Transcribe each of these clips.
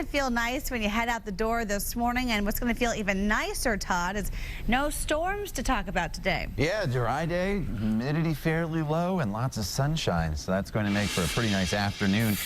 to feel nice when you head out the door this morning, and what's going to feel even nicer, Todd, is no storms to talk about today. Yeah, dry day, humidity fairly low, and lots of sunshine. So that's going to make for a pretty nice afternoon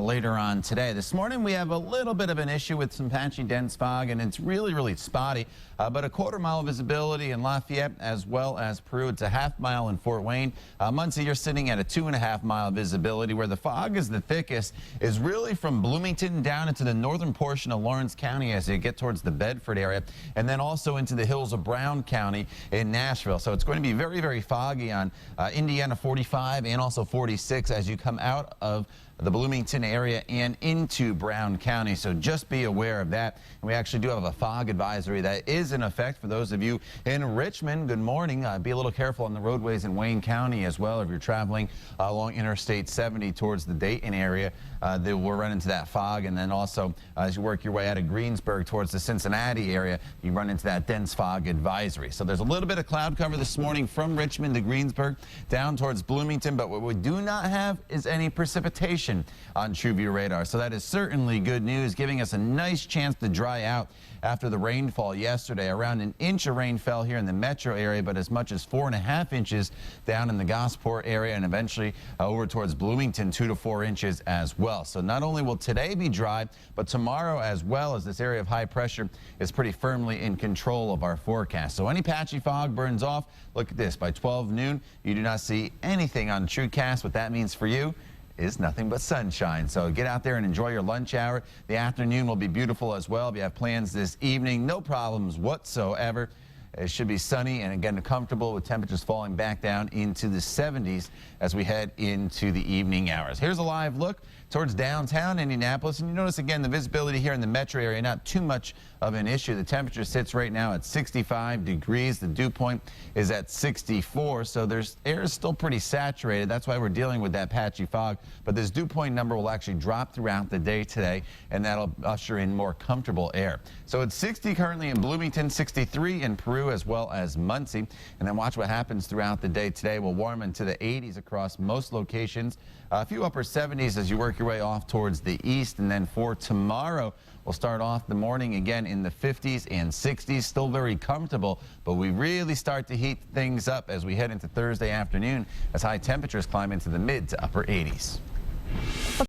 later on today. This morning we have a little bit of an issue with some patchy dense fog, and it's really spotty. But a quarter-mile visibility in Lafayette as well as Peru. It's a half-mile in Fort Wayne. Muncie, you're sitting at a 2.5-mile visibility. Where the fog is the thickest is really from Bloomington down into the northern portion of Lawrence County as you get towards the Bedford area, and then also into the hills of Brown County in Nashville. So it's going to be very foggy on Indiana 45 and also 46 as you come out of the Bloomington area and into Brown County. So just be aware of that. And we actually do have a fog advisory that is in effect for those of you in Richmond. Good morning. Be a little careful on the roadways in Wayne County as well if you're traveling along Interstate 70 towards the Dayton area. They will run into that fog, and then also as you work your way out of Greensburg towards the Cincinnati area, you run into that dense fog advisory. So there's a little bit of cloud cover this morning from Richmond to Greensburg down towards Bloomington, but what we do not have is any precipitation on TrueView radar. So that is certainly good news, giving us a nice chance to dry out after the rainfall yesterday. Around an inch of rain fell here in the metro area, but as much as 4.5 inches down in the Gosport area, and eventually over towards Bloomington, 2 to 4 inches as well. So not only will today be dry, but tomorrow as well, as this area of high pressure is pretty firmly in control of our forecast. So any patchy fog burns off. Look at this, by 12 noon, you do not see anything on TrueCast. What that means for you is nothing but sunshine. So get out there and enjoy your lunch hour. The afternoon will be beautiful as well. If you have plans this evening, no problems whatsoever. It should be sunny and again comfortable with temperatures falling back down into the 70s as we head into the evening hours. Here's a live look towards downtown Indianapolis, and you notice again the visibility here in the metro area, not too much of an issue. The temperature sits right now at 65 degrees. The dew point is at 64, so air is still pretty saturated. That's why we're dealing with that patchy fog, but this dew point number will actually drop throughout the day today, and that'll usher in more comfortable air. So it's 60 currently in Bloomington, 63 in Peru as well as Muncie, and then watch what happens throughout the day today. We'll warm into the 80s across most locations, a few upper 70s as you work your way off towards the east, and then for tomorrow we'll start off the morning again in the 50s and 60s, still very comfortable, but we really start to heat things up as we head into Thursday afternoon as high temperatures climb into the mid to upper 80s.